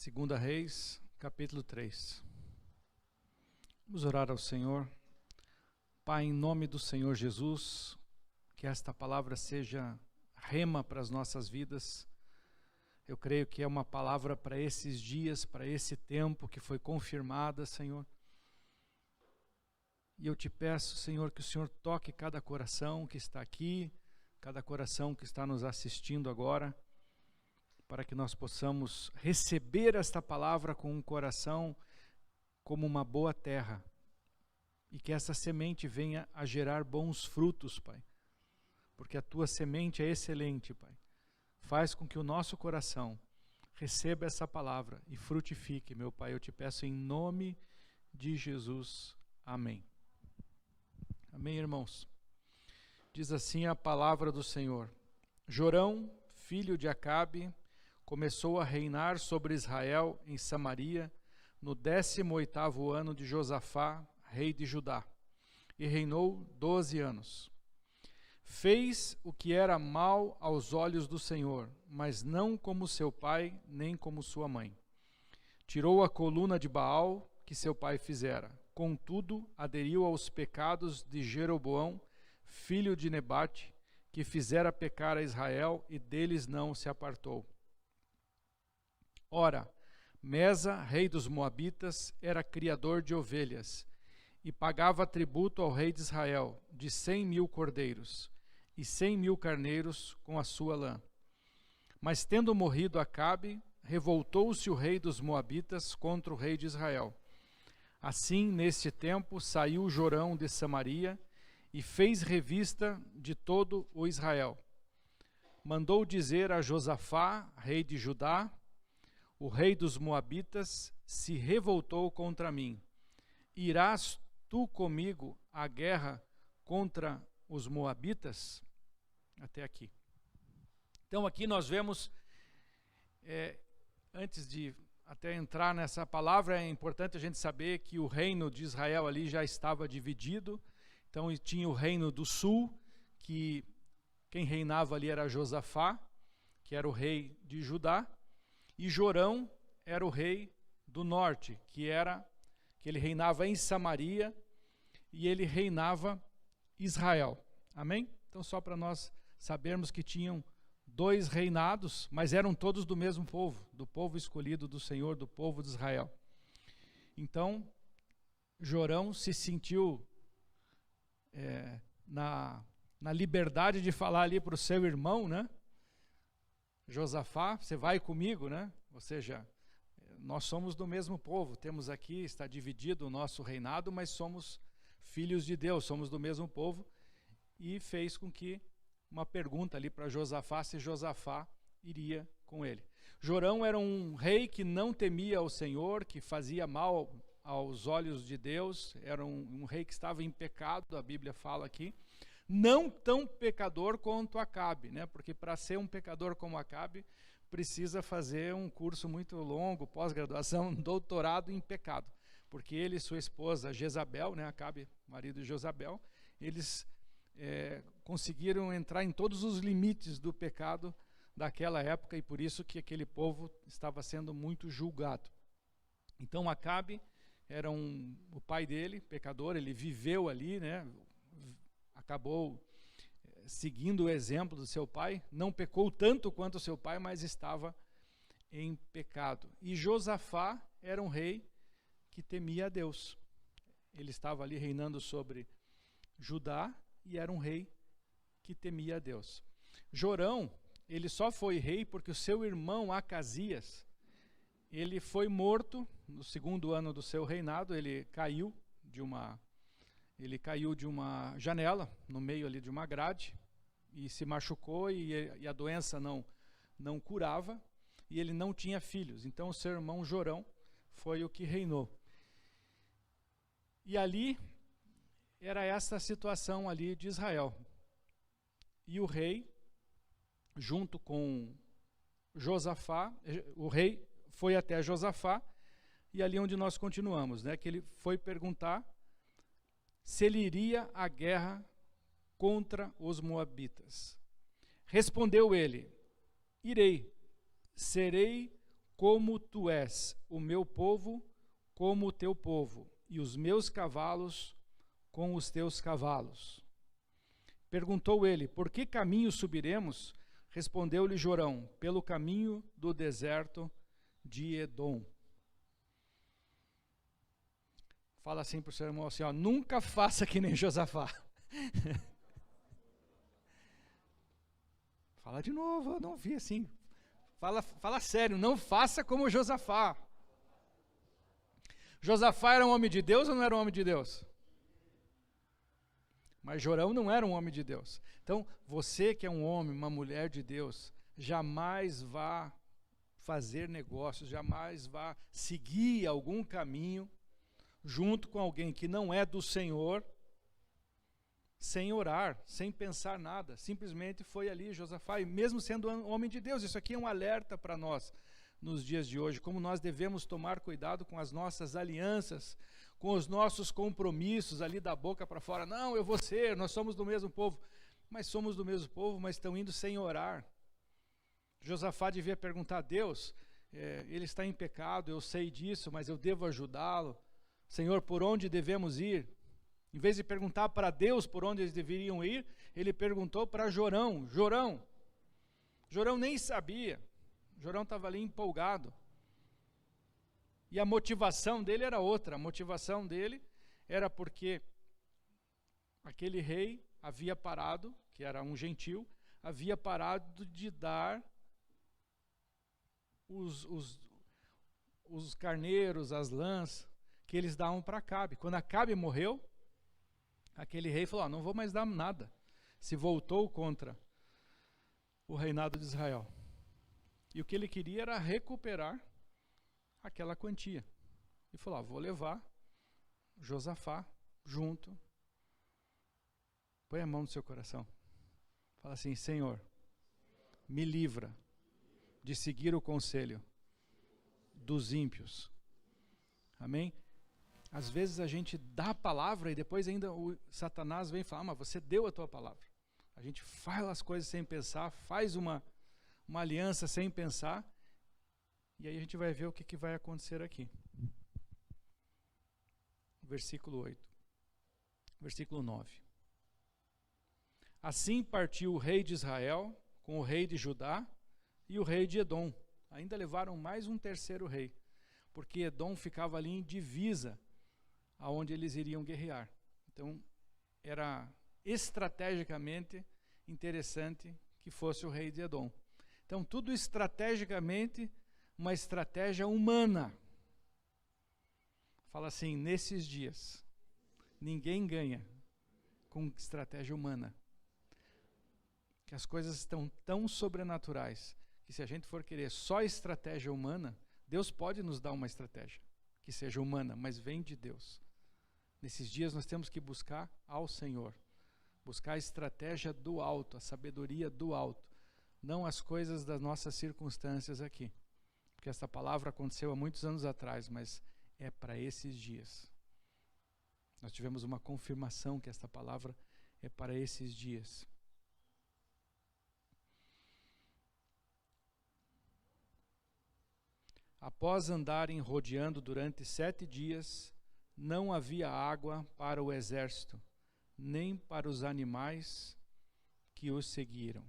Segunda Reis, capítulo 3. Vamos orar ao Senhor. Pai, em nome do Senhor Jesus, que esta palavra seja rema para as nossas vidas. Eu creio que é uma palavra para esses dias, para esse tempo que foi confirmada, Senhor. E eu te peço, Senhor, que o Senhor toque cada coração que está aqui, cada coração que está nos assistindo agora, para que nós possamos receber esta palavra com um coração como uma boa terra, e que essa semente venha a gerar bons frutos, Pai, porque a Tua semente é excelente, Pai. Faz com que o nosso coração receba essa palavra e frutifique, meu Pai, eu te peço em nome de Jesus. Amém. Amém, irmãos? Diz assim a palavra do Senhor: Jorão, filho de Acabe, começou a reinar sobre Israel em Samaria no 18º ano de Josafá, rei de Judá, e reinou 12 anos. Fez o que era mal aos olhos do Senhor, mas não como seu pai, nem como sua mãe. Tirou a coluna de Baal que seu pai fizera. Contudo, aderiu aos pecados de Jeroboão, filho de Nebate, que fizera pecar a Israel, e deles não se apartou. Ora, Mesa, rei dos Moabitas, era criador de ovelhas, e pagava tributo ao rei de Israel, de 100.000 cordeiros, e 100.000 carneiros com a sua lã. Mas tendo morrido Acabe, revoltou-se o rei dos Moabitas contra o rei de Israel. Assim, neste tempo, saiu Jorão de Samaria, e fez revista de todo o Israel. Mandou dizer a Josafá, rei de Judá: o rei dos Moabitas se revoltou contra mim. Irás tu comigo à guerra contra os Moabitas? Até aqui. Então aqui nós vemos, antes de até entrar nessa palavra, é importante a gente saber que o reino de Israel ali já estava dividido. Então tinha o reino do sul, que quem reinava ali era Josafá, que era o rei de Judá, e Jorão era o rei do norte, que ele reinava em Samaria, e ele reinava Israel. Amém? Então só para nós sabermos que tinham dois reinados, mas eram todos do mesmo povo, do povo escolhido do Senhor, do povo de Israel. Então Jorão se sentiu na liberdade de falar ali para o seu irmão, né? Josafá, você vai comigo, né? Ou seja, nós somos do mesmo povo, temos aqui, está dividido o nosso reinado, mas somos filhos de Deus, somos do mesmo povo, e fez com que uma pergunta ali para Josafá, se Josafá iria com ele. Jorão era um rei que não temia o Senhor, que fazia mal aos olhos de Deus, era um rei que estava em pecado, a Bíblia fala aqui, não tão pecador quanto Acabe, né? Porque para ser um pecador como Acabe, precisa fazer um curso muito longo, pós-graduação, doutorado em pecado, porque ele e sua esposa Jezabel, né? Acabe, marido de Jezabel, eles conseguiram entrar em todos os limites do pecado daquela época, e por isso que aquele povo estava sendo muito julgado. Então Acabe era o pai dele, pecador, ele viveu ali, né? Acabou seguindo o exemplo do seu pai, não pecou tanto quanto o seu pai, mas estava em pecado. E Josafá era um rei que temia a Deus. Ele estava ali reinando sobre Judá e era um rei que temia a Deus. Jorão, ele só foi rei porque o seu irmão Acasias, ele foi morto no 2º ano do seu reinado. Ele caiu de uma janela, no meio ali de uma grade, e se machucou, e a doença não curava, e ele não tinha filhos. Então o seu irmão Jorão foi o que reinou. E ali era essa situação ali de Israel. E o rei, junto com Josafá, o rei foi até Josafá, e ali onde nós continuamos, né, que ele foi perguntar se ele iria à guerra contra os Moabitas. Respondeu ele: irei, serei como tu és o meu povo, como o teu povo, e os meus cavalos com os teus cavalos. Perguntou ele, por que caminho subiremos? Respondeu-lhe Jorão, pelo caminho do deserto de Edom. Fala assim para o seu irmão assim, ó, nunca faça que nem Josafá. Fala de novo, eu não vi assim. Fala sério, não faça como Josafá. Josafá era um homem de Deus ou não era um homem de Deus? Mas Jorão não era um homem de Deus. Então, você que é um homem, uma mulher de Deus, jamais vá fazer negócios, jamais vá seguir algum caminho junto com alguém que não é do Senhor, sem orar, sem pensar nada. Simplesmente foi ali Josafá, e mesmo sendo um homem de Deus, isso aqui é um alerta para nós nos dias de hoje, como nós devemos tomar cuidado com as nossas alianças, com os nossos compromissos ali da boca para fora. Não, eu vou ser, nós somos do mesmo povo. Mas somos do mesmo povo, mas estão indo sem orar. Josafá devia perguntar a Deus, ele está em pecado, eu sei disso, mas eu devo ajudá-lo. Senhor, por onde devemos ir? Em vez de perguntar para Deus por onde eles deveriam ir, ele perguntou para Jorão. Jorão nem sabia. Jorão estava ali empolgado. E a motivação dele era outra. A motivação dele era porque aquele rei havia parado, que era um gentil, havia parado de dar os carneiros, as lãs, que eles davam para Acabe. Quando Acabe morreu, aquele rei falou, não vou mais dar nada. Se voltou contra o reinado de Israel. E o que ele queria era recuperar aquela quantia. E falou, vou levar Josafá junto. Põe a mão no seu coração. Fala assim, Senhor, me livra de seguir o conselho dos ímpios. Amém? Às vezes a gente dá a palavra e depois ainda o Satanás vem falar, mas você deu a tua palavra. A gente faz as coisas sem pensar, faz uma aliança sem pensar, e aí a gente vai ver o que vai acontecer aqui. Versículo 8. Versículo 9. Assim partiu o rei de Israel com o rei de Judá e o rei de Edom. Ainda levaram mais um terceiro rei, porque Edom ficava ali em divisa aonde eles iriam guerrear. Então, era estrategicamente interessante que fosse o rei de Edom. Então, tudo estrategicamente, uma estratégia humana. Fala assim, nesses dias, ninguém ganha com estratégia humana. Que as coisas estão tão sobrenaturais, que se a gente for querer só estratégia humana, Deus pode nos dar uma estratégia que seja humana, mas vem de Deus. Nesses dias nós temos que buscar ao Senhor, buscar a estratégia do alto, a sabedoria do alto, não as coisas das nossas circunstâncias aqui. Porque essa palavra aconteceu há muitos anos atrás, mas é para esses dias. Nós tivemos uma confirmação que esta palavra é para esses dias. Após andarem rodeando durante 7 dias, não havia água para o exército, nem para os animais que os seguiram.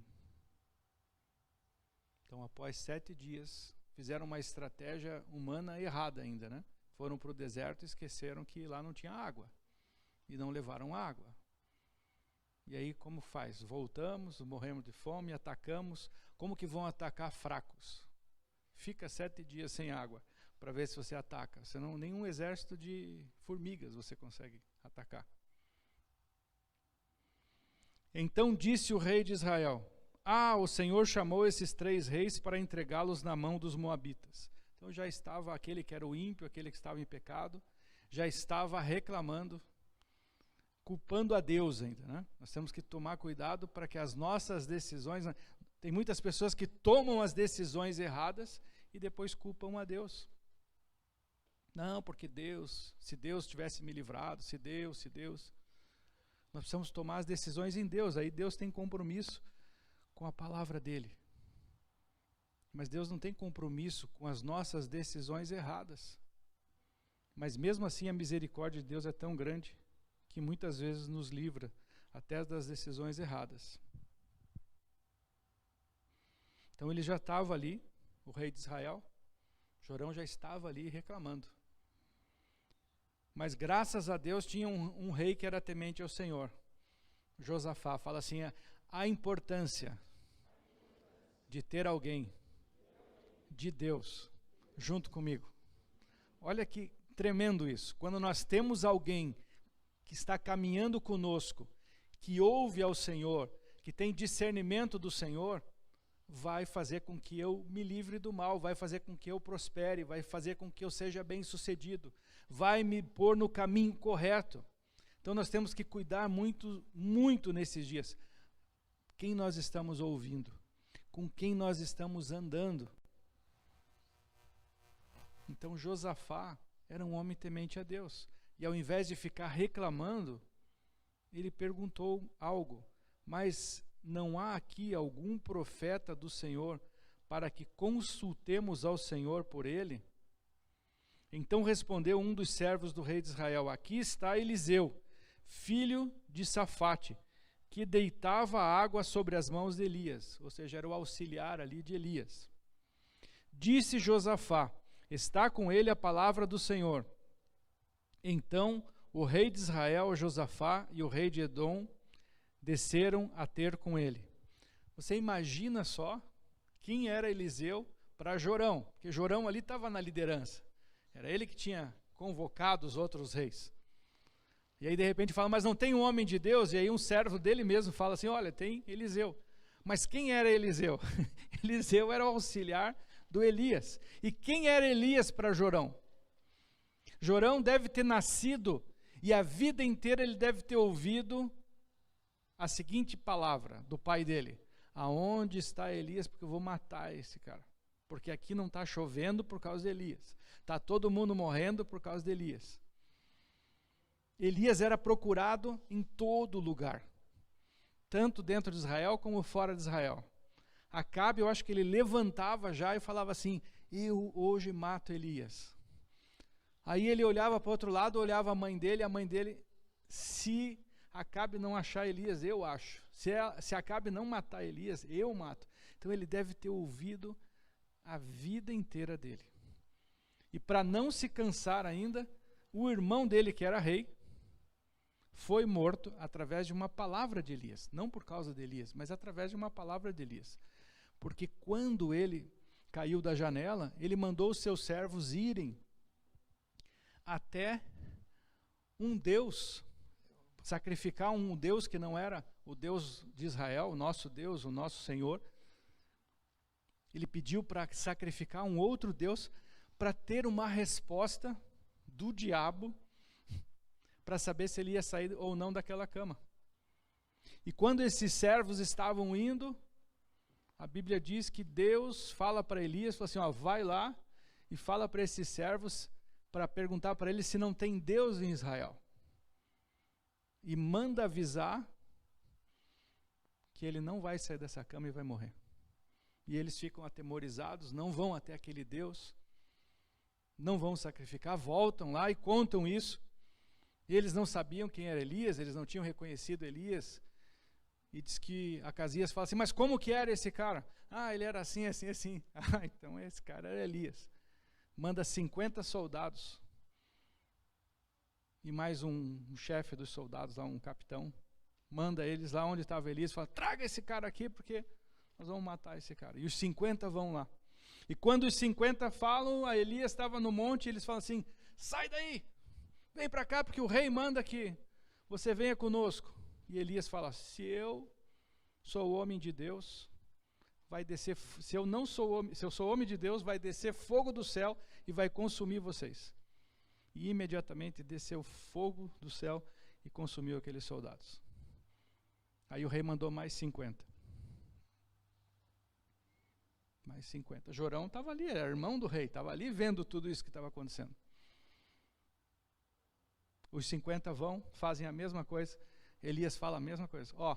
Então, após 7 dias, fizeram uma estratégia humana errada ainda, né? Foram para o deserto e esqueceram que lá não tinha água. E não levaram água. E aí, como faz? Voltamos, morremos de fome, atacamos. Como que vão atacar fracos? Fica 7 dias sem água para ver se você ataca. Senão nenhum exército de formigas você consegue atacar. Então disse o rei de Israel, o Senhor chamou esses 3 reis para entregá-los na mão dos moabitas. Então já estava aquele que era o ímpio, aquele que estava em pecado, já estava reclamando, culpando a Deus ainda, né? Nós temos que tomar cuidado para que as nossas decisões... Tem muitas pessoas que tomam as decisões erradas e depois culpam a Deus. Não, porque Deus, se Deus tivesse me livrado, se Deus... Nós precisamos tomar as decisões em Deus, aí Deus tem compromisso com a palavra dele. Mas Deus não tem compromisso com as nossas decisões erradas. Mas mesmo assim a misericórdia de Deus é tão grande que muitas vezes nos livra até das decisões erradas. Então ele já estava ali, o rei de Israel, Jorão já estava ali reclamando. Mas graças a Deus tinha um rei que era temente ao Senhor. Josafá fala assim, a importância de ter alguém de Deus junto comigo. Olha que tremendo isso. Quando nós temos alguém que está caminhando conosco, que ouve ao Senhor, que tem discernimento do Senhor, vai fazer com que eu me livre do mal, vai fazer com que eu prospere, vai fazer com que eu seja bem-sucedido, vai me pôr no caminho correto. Então nós temos que cuidar muito, muito nesses dias. Quem nós estamos ouvindo? Com quem nós estamos andando? Então Josafá era um homem temente a Deus. E ao invés de ficar reclamando, ele perguntou algo. Mas não há aqui algum profeta do Senhor para que consultemos ao Senhor por ele? Então respondeu um dos servos do rei de Israel: aqui está Eliseu, filho de Safate, que deitava água sobre as mãos de Elias, ou seja, era o auxiliar ali de Elias. Disse Josafá: está com ele a palavra do Senhor. Então o rei de Israel, Josafá, e o rei de Edom desceram a ter com ele. Você imagina só quem era Eliseu para Jorão, porque Jorão ali estava na liderança. Era ele que tinha convocado os outros reis. E aí de repente fala, mas não tem um homem de Deus? E aí um servo dele mesmo fala assim, olha, tem Eliseu. Mas quem era Eliseu? Eliseu era o auxiliar do Elias. E quem era Elias para Jorão? Jorão deve ter nascido e a vida inteira ele deve ter ouvido a seguinte palavra do pai dele: aonde está Elias? Porque eu vou matar esse cara. Porque aqui não está chovendo por causa de Elias. Está todo mundo morrendo por causa de Elias. Elias era procurado em todo lugar, tanto dentro de Israel como fora de Israel. Acabe, eu acho que ele levantava já e falava assim, eu hoje mato Elias. Aí ele olhava para o outro lado, olhava a mãe dele, se Acabe não achar Elias, eu acho. Se Acabe não matar Elias, eu mato. Então ele deve ter ouvido a vida inteira dele. E para não se cansar ainda, o irmão dele, que era rei, foi morto através de uma palavra de Elias. Não por causa de Elias, mas através de uma palavra de Elias. Porque quando ele caiu da janela, ele mandou os seus servos irem até um Deus, sacrificar um Deus que não era o Deus de Israel, o nosso Deus, o nosso Senhor. Ele pediu para sacrificar um outro Deus para ter uma resposta do diabo para saber se ele ia sair ou não daquela cama. E quando esses servos estavam indo, a Bíblia diz que Deus fala para Elias, fala assim, ó, vai lá e fala para esses servos para perguntar para eles se não tem Deus em Israel. E manda avisar que ele não vai sair dessa cama e vai morrer. E eles ficam atemorizados, não vão até aquele Deus, não vão sacrificar, voltam lá e contam isso. E eles não sabiam quem era Elias, eles não tinham reconhecido Elias. E diz que Acasias fala assim, mas como que era esse cara? Ah, ele era assim, assim, assim. Ah, então esse cara era Elias. Manda 50 soldados. E mais um chefe dos soldados, lá, um capitão. Manda eles lá onde estava Elias, fala, traga esse cara aqui, porque nós vamos matar esse cara. E os 50 vão lá. E quando os 50 falam, a Elias estava no monte, e eles falam assim, sai daí, vem para cá, porque o rei manda que você venha conosco. E Elias fala, se eu sou homem de Deus, vai descer, se eu sou homem de Deus, vai descer fogo do céu e vai consumir vocês. E imediatamente desceu fogo do céu e consumiu aqueles soldados. Aí o rei mandou mais 50. Mais 50. Jorão estava ali, era irmão do rei, estava ali vendo tudo isso que estava acontecendo. Os 50 vão, fazem a mesma coisa. Elias fala a mesma coisa. Ó,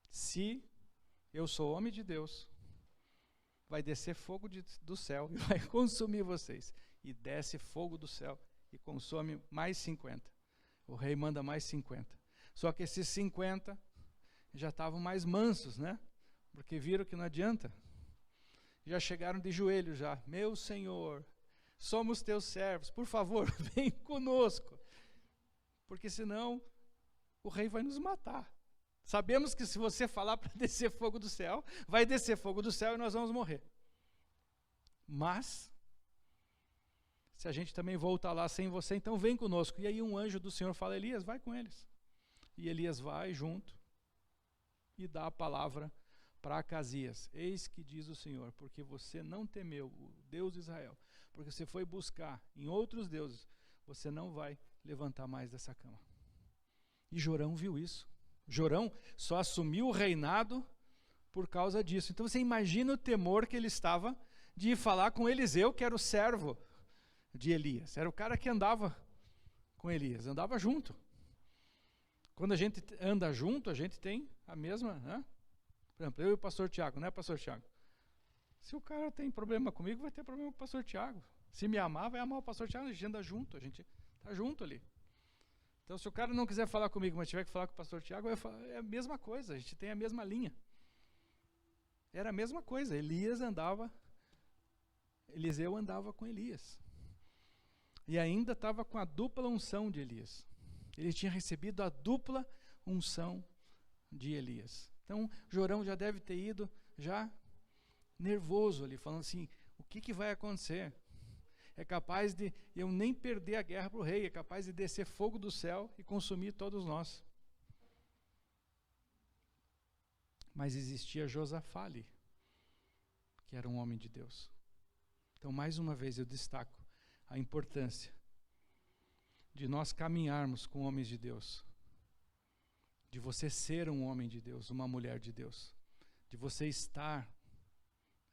se eu sou homem de Deus, vai descer fogo do céu e vai consumir vocês. E desce fogo do céu e consome mais 50. O rei manda mais 50. Só que esses 50 já estavam mais mansos, né? Porque viram que não adianta. Já chegaram de joelhos já. Meu Senhor, somos teus servos, por favor, vem conosco. Porque senão o rei vai nos matar. Sabemos que se você falar para descer fogo do céu, vai descer fogo do céu e nós vamos morrer. Mas, se a gente também voltar lá sem você, então vem conosco. E aí um anjo do Senhor fala, Elias, vai com eles. E Elias vai junto e dá a palavra para Acasias. Eis que diz o Senhor, porque você não temeu o Deus de Israel, porque você foi buscar em outros deuses, você não vai levantar mais dessa cama. E Jorão viu isso. Jorão só assumiu o reinado por causa disso. Então você imagina o temor que ele estava de ir falar com Eliseu, que era o servo de Elias. Era o cara que andava com Elias, andava junto. Quando a gente anda junto, a gente tem a mesma, né? Por exemplo, eu e o pastor Tiago, né, pastor Tiago? Se o cara tem problema comigo, vai ter problema com o pastor Tiago. Se me amar, vai amar o pastor Tiago, a gente anda junto, a gente está junto ali. Então, se o cara não quiser falar comigo, mas tiver que falar com o pastor Tiago, é a mesma coisa, a gente tem a mesma linha. Era a mesma coisa, Eliseu andava com Elias. E ainda estava com a dupla unção de Elias. Ele tinha recebido a dupla unção de Elias. Então, Jorão já deve ter ido já nervoso ali, falando assim, o que vai acontecer? É capaz de eu nem perder a guerra para o rei, é capaz de descer fogo do céu e consumir todos nós. Mas existia Josafá ali, que era um homem de Deus. Então, mais uma vez, eu destaco a importância de nós caminharmos com homens de Deus, de você ser um homem de Deus, uma mulher de Deus, de você estar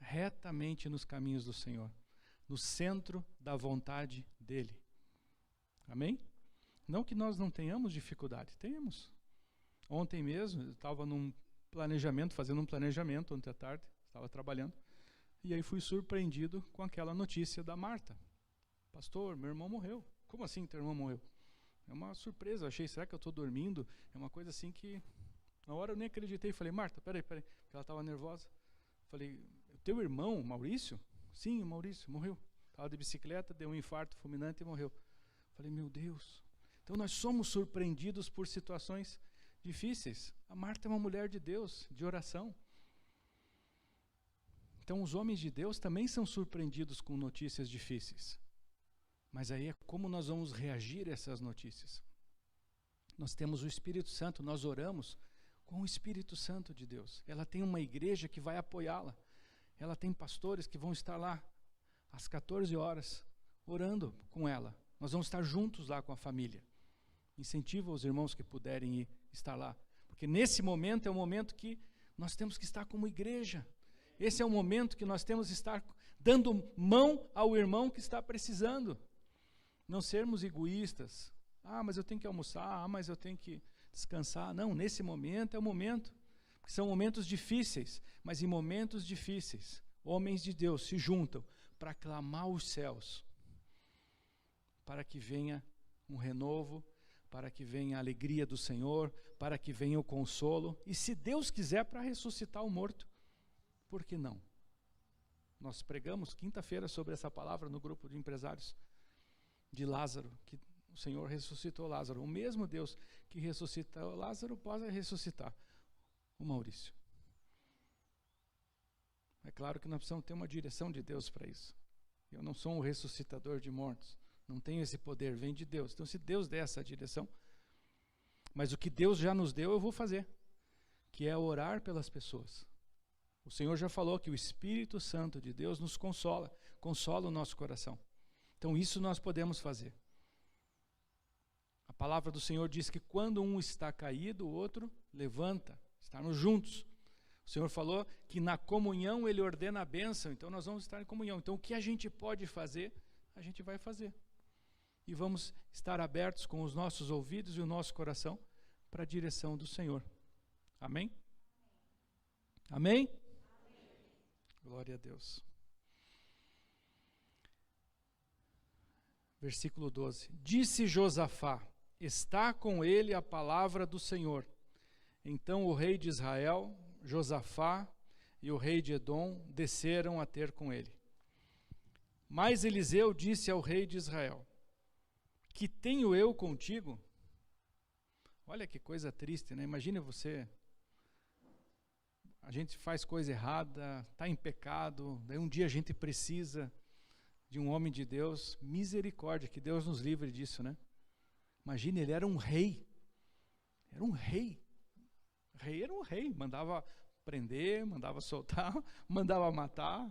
retamente nos caminhos do Senhor, no centro da vontade dEle. Amém? Não que nós não tenhamos dificuldade, temos. Ontem mesmo, eu estava fazendo um planejamento, ontem à tarde, estava trabalhando, e aí fui surpreendido com aquela notícia da Marta. Pastor, meu irmão morreu. Como assim teu irmão morreu? É uma surpresa, eu achei, será que eu estou dormindo? É uma coisa assim que, na hora eu nem acreditei, falei, Marta, peraí, porque ela estava nervosa. Falei, teu irmão, Maurício? Sim, o Maurício morreu. Estava de bicicleta, deu um infarto fulminante e morreu. Falei, meu Deus. Então nós somos surpreendidos por situações difíceis. A Marta é uma mulher de Deus, de oração. Então os homens de Deus também são surpreendidos com notícias difíceis. Mas aí é como nós vamos reagir a essas notícias. Nós temos o Espírito Santo, nós oramos com o Espírito Santo de Deus. Ela tem uma igreja que vai apoiá-la. Ela tem pastores que vão estar lá às 14 horas, orando com ela. Nós vamos estar juntos lá com a família. Incentiva os irmãos que puderem estar lá. Porque nesse momento é o momento que nós temos que estar como igreja. Esse é o momento que nós temos que estar dando mão ao irmão que está precisando. Não sermos egoístas. Ah, mas eu tenho que almoçar. Ah, mas eu tenho que descansar. Não, nesse momento é o momento. Porque são momentos difíceis. Mas em momentos difíceis, homens de Deus se juntam para clamar os céus. Para que venha um renovo, para que venha a alegria do Senhor, para que venha o consolo. E se Deus quiser, para ressuscitar o morto. Por que não? Nós pregamos quinta-feira sobre essa palavra no grupo de empresários de Lázaro, que o Senhor ressuscitou Lázaro. O mesmo Deus que ressuscitou Lázaro pode ressuscitar o Maurício. É claro que nós precisamos ter uma direção de Deus para isso. Eu não sou um ressuscitador de mortos, não tenho esse poder, vem de Deus. Então se Deus der essa direção, mas o que Deus já nos deu eu vou fazer, que é orar pelas pessoas. O Senhor já falou que o Espírito Santo de Deus nos consola, consola o nosso coração. Então isso nós podemos fazer. A palavra do Senhor diz que quando um está caído, o outro levanta. Estamos juntos. O Senhor falou que na comunhão Ele ordena a bênção, então nós vamos estar em comunhão. Então o que a gente pode fazer, a gente vai fazer. E vamos estar abertos com os nossos ouvidos e o nosso coração para a direção do Senhor. Amém? Amém? Glória a Deus. Versículo 12. Disse Josafá: está com ele a palavra do Senhor. Então o rei de Israel, Josafá, e o rei de Edom desceram a ter com ele. Mas Eliseu disse ao rei de Israel: que tenho eu contigo? Olha que coisa triste, né? Imagina você, a gente faz coisa errada, está em pecado, daí um dia a gente precisa de um homem de Deus. Misericórdia, que Deus nos livre disso, né? Imagina, ele era um rei. Era um rei. Rei era um rei. Mandava prender, mandava soltar, mandava matar.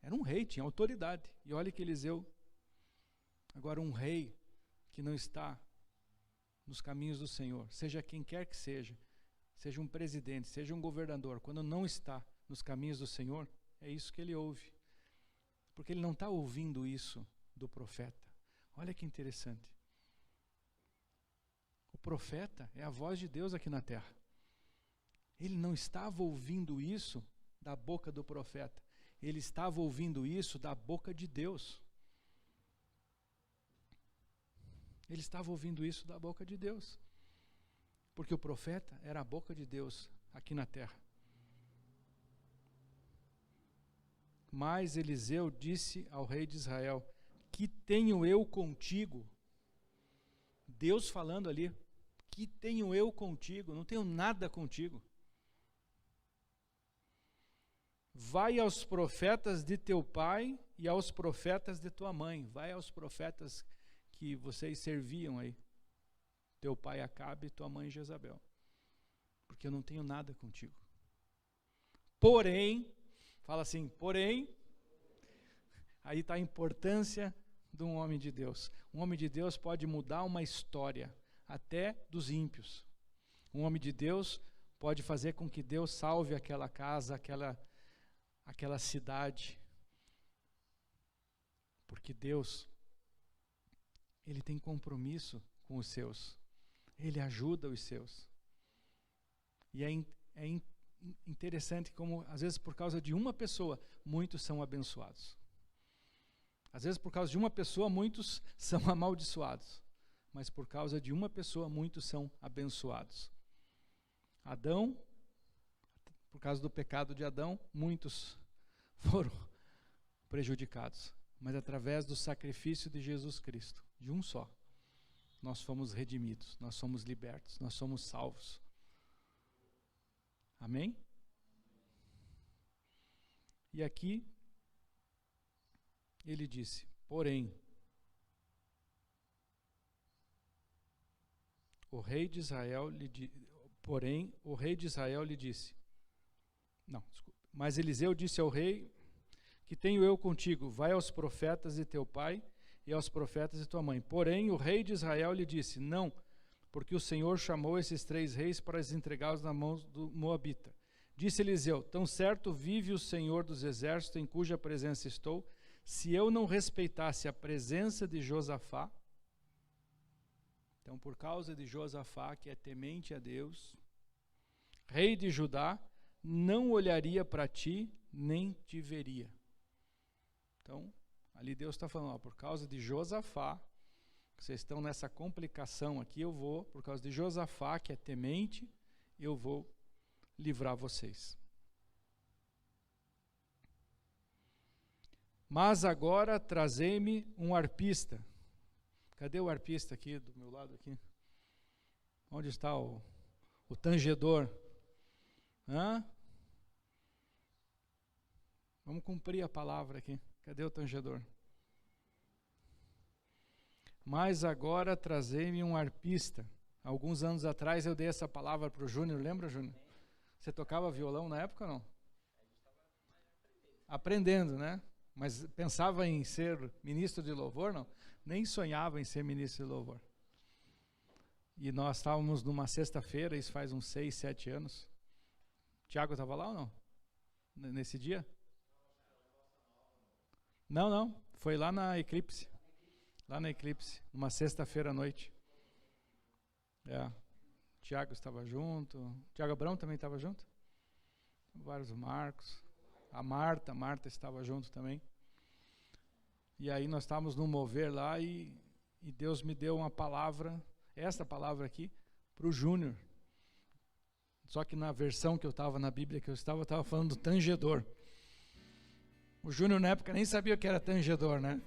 Era um rei, tinha autoridade. E olha que Eliseu, agora um rei que não está nos caminhos do Senhor, seja quem quer que seja um presidente, seja um governador, quando não está nos caminhos do Senhor, é isso que ele ouve. Porque ele não está ouvindo isso do profeta. Olha que interessante. O profeta é a voz de Deus aqui na terra. Ele não estava ouvindo isso da boca do profeta. Ele estava ouvindo isso da boca de Deus. Ele estava ouvindo isso da boca de Deus. Porque o profeta era a boca de Deus aqui na terra. Mas Eliseu disse ao rei de Israel: que tenho eu contigo? Deus falando ali: que tenho eu contigo? Não tenho nada contigo. Vai aos profetas de teu pai e aos profetas de tua mãe. Vai aos profetas que vocês serviam aí. Teu pai Acabe e tua mãe Jezabel. Porque eu não tenho nada contigo. Porém, fala assim, porém, aí está a importância de um homem de Deus. Um homem de Deus pode mudar uma história, até dos ímpios. Um homem de Deus pode fazer com que Deus salve aquela casa, aquela cidade. Porque Deus, Ele tem compromisso com os seus. Ele ajuda os seus. E é interessante como, às vezes, por causa de uma pessoa, muitos são abençoados. Às vezes, por causa de uma pessoa, muitos são amaldiçoados. Mas por causa de uma pessoa, muitos são abençoados. Adão, por causa do pecado de Adão, muitos foram prejudicados. Mas através do sacrifício de Jesus Cristo, de um só, nós fomos redimidos, nós somos libertos, nós somos salvos. Amém? E aqui, ele disse, porém, o rei de Israel lhe disse, mas Eliseu disse ao rei, que tenho eu contigo, vai aos profetas de teu pai e aos profetas de tua mãe. Porém, o rei de Israel lhe disse, não, porque o Senhor chamou esses 3 reis para os entregá-los na mão do Moabita. Disse Eliseu, tão certo vive o Senhor dos exércitos, em cuja presença estou, se eu não respeitasse a presença de Josafá, então por causa de Josafá, que é temente a Deus, rei de Judá, não olharia para ti, nem te veria. Então, ali Deus está falando, por causa de Josafá, vocês estão nessa complicação aqui, eu vou, por causa de Josafá, que é temente, eu vou livrar vocês. Mas agora trazei-me um arpista. Cadê o arpista aqui, do meu lado aqui? Onde está o tangedor? Vamos cumprir a palavra aqui. Cadê o tangedor? Mas agora trazei-me um arpista. Alguns anos atrás eu dei essa palavra para o Júnior, lembra, Júnior? Você tocava violão na época ou não? Aprendendo, né? Mas pensava em ser ministro de louvor, não? Nem sonhava em ser ministro de louvor. E nós estávamos numa sexta-feira, isso faz uns 6, 7 anos. Tiago estava lá ou não? Nesse dia? Não, foi lá na Eclipse. Lá na Eclipse, numa sexta-feira à noite. Tiago estava junto. Tiago Abrão também estava junto? Vários Marcos. a Marta estava junto também. E aí nós estávamos no mover lá e Deus me deu uma palavra, essa palavra aqui, para o Júnior. Só que na versão que eu estava, na Bíblia que eu estava falando do tangedor. O Júnior na época nem sabia o que era tangedor, né?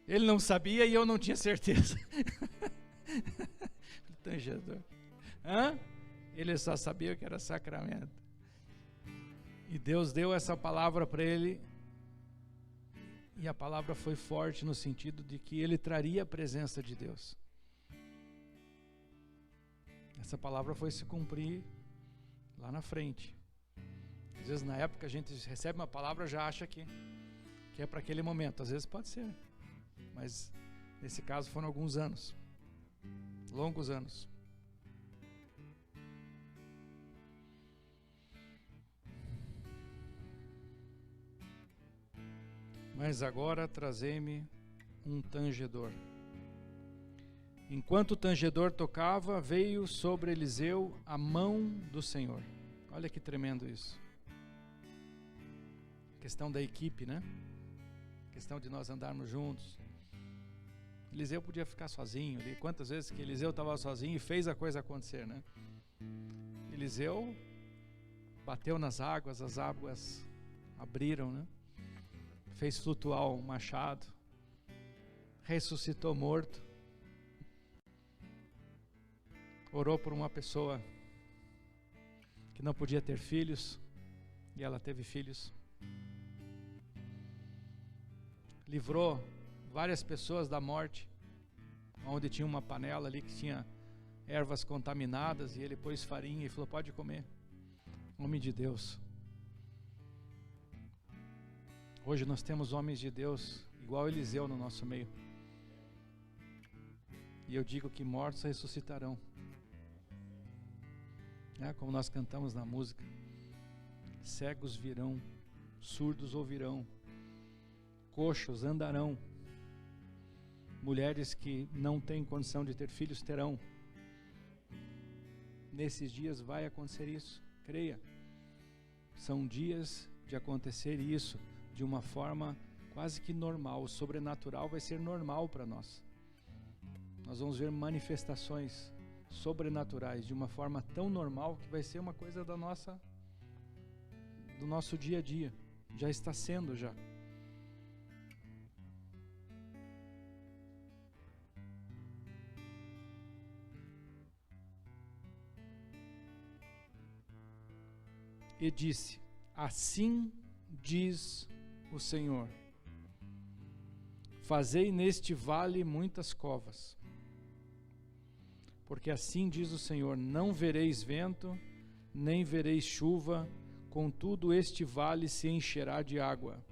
Ele não sabia e eu não tinha certeza. Tangedor. Ele só sabia o que era sacramento. E Deus deu essa palavra para ele. E a palavra foi forte no sentido de que ele traria a presença de Deus. Essa palavra foi se cumprir lá na frente. Às vezes na época a gente recebe uma palavra e já acha que é para aquele momento. Às vezes pode ser. Mas nesse caso foram alguns anos. Longos anos. Mas agora trazei-me um tangedor. Enquanto o tangedor tocava, veio sobre Eliseu a mão do Senhor. Olha que tremendo isso. Questão da equipe, né? Questão de nós andarmos juntos. Eliseu podia ficar sozinho ali. Quantas vezes que Eliseu estava sozinho e fez a coisa acontecer, né? Eliseu bateu nas águas, as águas abriram, né? Fez flutuar o machado, ressuscitou morto, orou por uma pessoa que não podia ter filhos e ela teve filhos, livrou várias pessoas da morte, onde tinha uma panela ali que tinha ervas contaminadas e ele pôs farinha e falou: pode comer. Homem de Deus. Hoje nós temos homens de Deus igual Eliseu no nosso meio. E eu digo que mortos ressuscitarão. Como nós cantamos na música. Cegos virão, surdos ouvirão, coxos andarão, mulheres que não têm condição de ter filhos terão. Nesses dias vai acontecer isso, creia. São dias de acontecer isso de uma forma quase que normal. O sobrenatural vai ser normal para nós. Nós vamos ver manifestações sobrenaturais de uma forma tão normal que vai ser uma coisa do nosso dia a dia. Já está sendo já. E disse: assim diz o Senhor: fazei neste vale muitas covas, porque assim diz o Senhor: não vereis vento, nem vereis chuva, contudo este vale se encherá de água,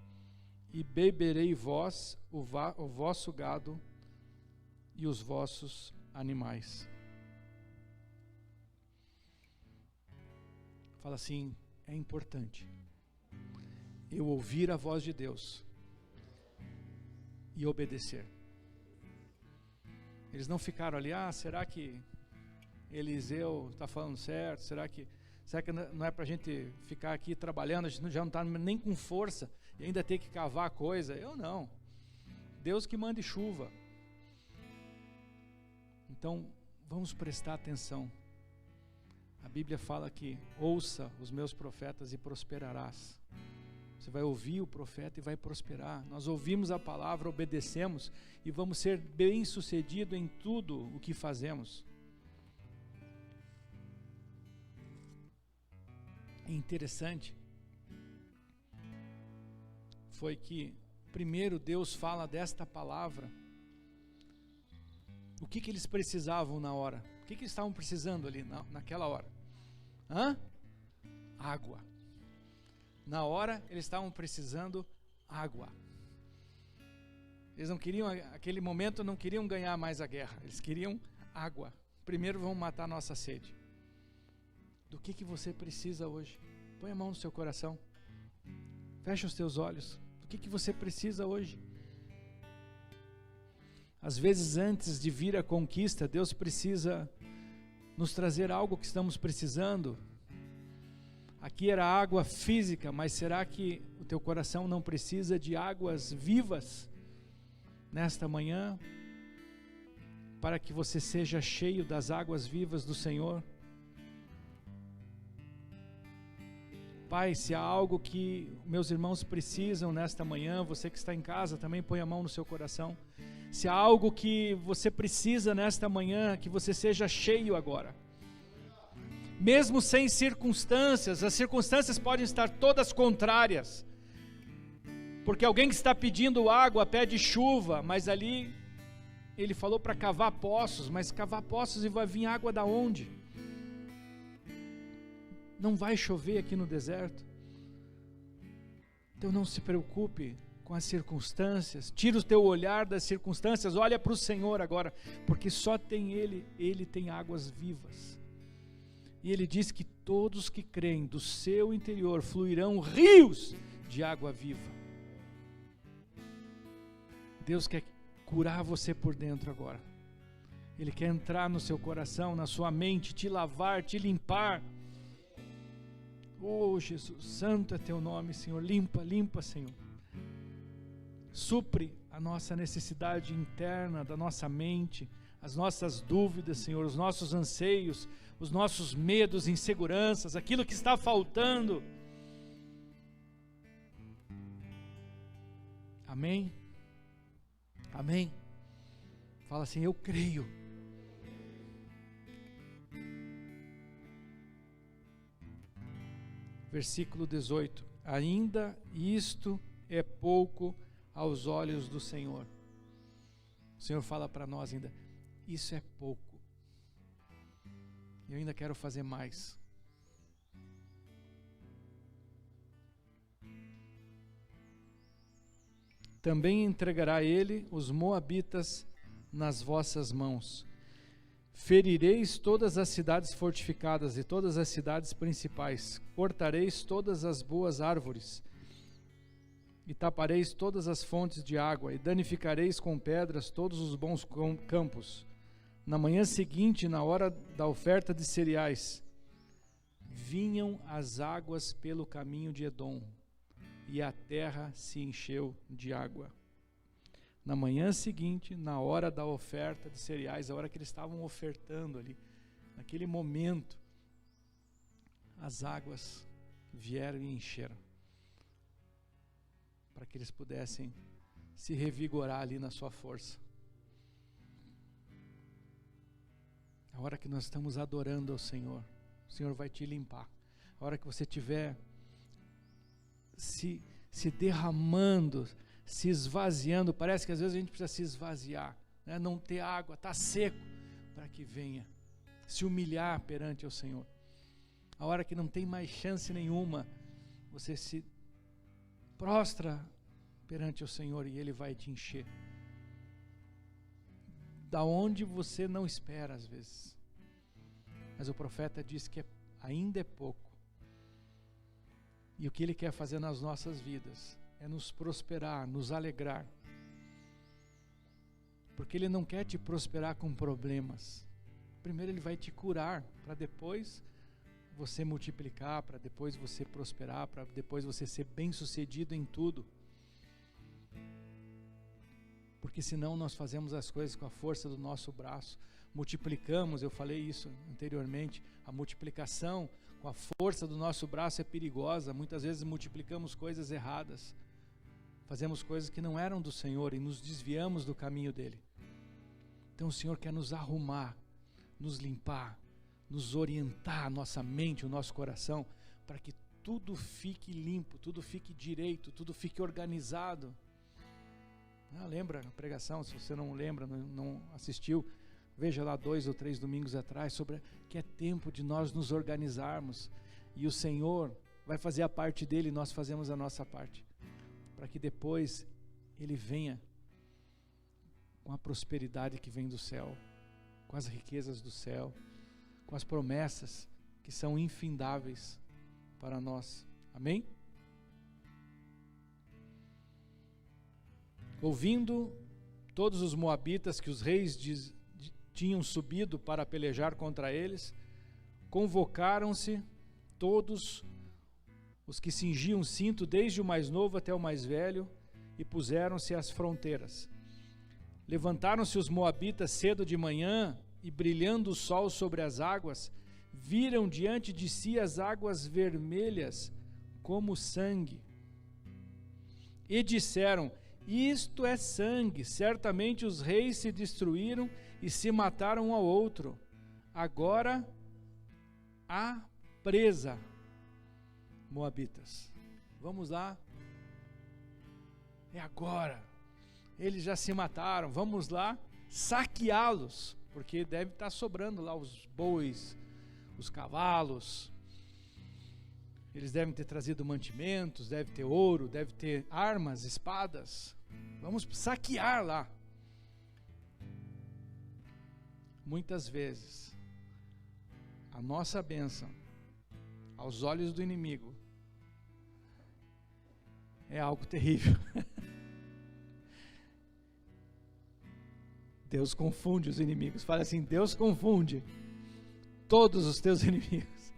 e beberei vós, o vosso gado e os vossos animais. Fala assim: é importante eu ouvir a voz de Deus e obedecer. Eles não ficaram ali: será que Eliseu está falando certo? Será que não é para a gente ficar aqui trabalhando? A gente já não está nem com força e ainda ter que cavar a coisa. Eu não. Deus que mande chuva. Então vamos prestar atenção. A Bíblia fala que ouça os meus profetas e prosperarás. Você vai ouvir o profeta e vai prosperar. Nós ouvimos a palavra, obedecemos e vamos ser bem-sucedidos em tudo o que fazemos. É interessante foi que primeiro Deus fala desta palavra. O que eles precisavam na hora? O que eles estavam precisando ali naquela hora? Água. Na hora eles estavam precisando água. Eles não queriam, naquele momento não queriam ganhar mais a guerra. Eles queriam água. Primeiro vão matar a nossa sede. Do que você precisa hoje? Põe a mão no seu coração. Fecha os teus olhos. Do que você precisa hoje? Às vezes, antes de vir a conquista, Deus precisa nos trazer algo que estamos precisando. Aqui era água física, mas será que teu coração não precisa de águas vivas nesta manhã, para que você seja cheio das águas vivas do Senhor. Pai, se há algo que meus irmãos precisam nesta manhã, você que está em casa também põe a mão no seu coração. Se há algo que você precisa nesta manhã, que você seja cheio agora. Mesmo sem circunstâncias, as circunstâncias podem estar todas contrárias. Porque alguém que está pedindo água pede chuva, mas ali ele falou para cavar poços, mas cavar poços e vai vir água da onde? Não vai chover aqui no deserto. Então não se preocupe com as circunstâncias, tira o teu olhar das circunstâncias, olha para o Senhor agora, porque só tem Ele tem águas vivas. E Ele diz que todos que creem do seu interior fluirão rios de água viva. Deus quer curar você por dentro agora. Ele quer entrar no seu coração, na sua mente, te lavar, te limpar. Oh Jesus, santo é teu nome, Senhor. Limpa, limpa, Senhor. Supre a nossa necessidade interna da nossa mente, as nossas dúvidas, Senhor, os nossos anseios, os nossos medos, inseguranças, aquilo que está faltando. Amém? Amém? Fala assim, eu creio. Versículo 18. Ainda isto é pouco aos olhos do Senhor. O Senhor fala para nós ainda, isso é pouco. Eu ainda quero fazer mais. Também entregará ele os moabitas nas vossas mãos. Ferireis todas as cidades fortificadas e todas as cidades principais. Cortareis todas as boas árvores e tapareis todas as fontes de água e danificareis com pedras todos os bons campos. Na manhã seguinte, na hora da oferta de cereais, vinham as águas pelo caminho de Edom, e a terra se encheu de água. Na manhã seguinte, na hora da oferta de cereais, a hora que eles estavam ofertando ali, naquele momento, as águas vieram e encheram, para que eles pudessem se revigorar ali na sua força. A hora que nós estamos adorando ao Senhor, o Senhor vai te limpar. A hora que você estiver se derramando, se esvaziando, parece que às vezes a gente precisa se esvaziar, né? Não ter água, está seco, para que venha se humilhar perante o Senhor. A hora que não tem mais chance nenhuma, você se prostra perante o Senhor e Ele vai te encher. Da onde você não espera às vezes. Mas o profeta diz que ainda é pouco. E o que Ele quer fazer nas nossas vidas é nos prosperar, nos alegrar. Porque Ele não quer te prosperar com problemas. Primeiro Ele vai te curar, para depois você multiplicar, para depois você prosperar, para depois você ser bem-sucedido em tudo. Porque senão nós fazemos as coisas com a força do nosso braço, multiplicamos, eu falei isso anteriormente, a multiplicação com a força do nosso braço é perigosa, muitas vezes multiplicamos coisas erradas, fazemos coisas que não eram do Senhor e nos desviamos do caminho dele. Então o Senhor quer nos arrumar, nos limpar, nos orientar a nossa mente, o nosso coração, para que tudo fique limpo, tudo fique direito, tudo fique organizado. Lembra a pregação, se você não lembra, não assistiu, veja lá 2 ou 3 domingos atrás, sobre que é tempo de nós nos organizarmos, e o Senhor vai fazer a parte dele e nós fazemos a nossa parte, para que depois Ele venha com a prosperidade que vem do céu, com as riquezas do céu, com as promessas que são infindáveis para nós. Amém? Ouvindo todos os moabitas que os reis tinham subido para pelejar contra eles, convocaram-se todos os que cingiam cinto desde o mais novo até o mais velho, e puseram-se às fronteiras. Levantaram-se os moabitas cedo de manhã, e brilhando o sol sobre as águas, viram diante de si as águas vermelhas como sangue. E disseram: isto é sangue, certamente os reis se destruíram e se mataram um ao outro. Agora há presa, moabitas. Vamos lá. É agora. Eles já se mataram. Vamos lá saqueá-los, porque deve estar sobrando lá os bois, os cavalos. Eles devem ter trazido mantimentos, deve ter ouro, deve ter armas, espadas. Vamos saquear lá. Muitas vezes, a nossa bênção, aos olhos do inimigo, é algo terrível. Deus confunde os inimigos. Fala assim: Deus confunde todos os teus inimigos.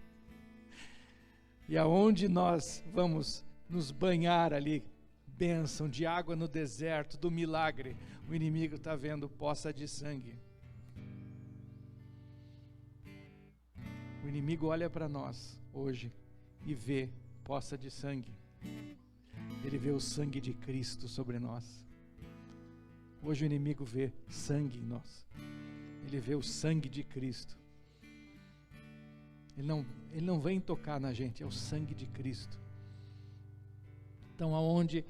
E aonde nós vamos nos banhar ali, bênção de água no deserto, do milagre, o inimigo está vendo poça de sangue. O inimigo olha para nós hoje e vê poça de sangue. Ele vê o sangue de Cristo sobre nós. Hoje o inimigo vê sangue em nós. Ele vê o sangue de Cristo. Ele não vem tocar na gente, é o sangue de Cristo. Então, aonde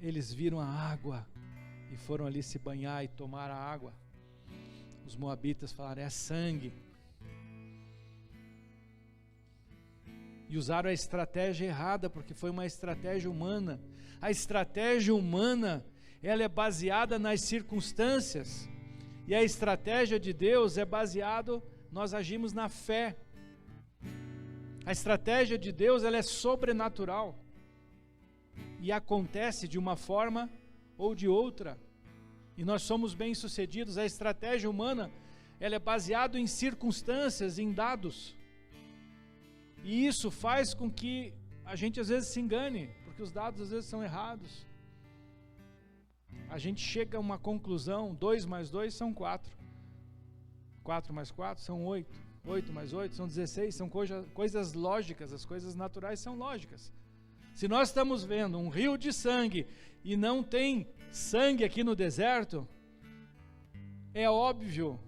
eles viram a água e foram ali se banhar e tomar a água, os moabitas falaram: é sangue. E usaram a estratégia errada, porque foi uma estratégia humana. A estratégia humana, ela é baseada nas circunstâncias, e a estratégia de Deus é baseada, nós agimos na fé. A estratégia de Deus, ela é sobrenatural, e acontece de uma forma ou de outra, e nós somos bem-sucedidos. A estratégia humana, ela é baseada em circunstâncias, em dados, e isso faz com que a gente às vezes se engane, porque os dados às vezes são errados. A gente chega a uma conclusão: 2 mais 2 são 4, 4 mais 4 são 8, 8 mais 8 são 16, são coisas lógicas, as coisas naturais são lógicas. Se nós estamos vendo um rio de sangue e não tem sangue aqui no deserto, é óbvio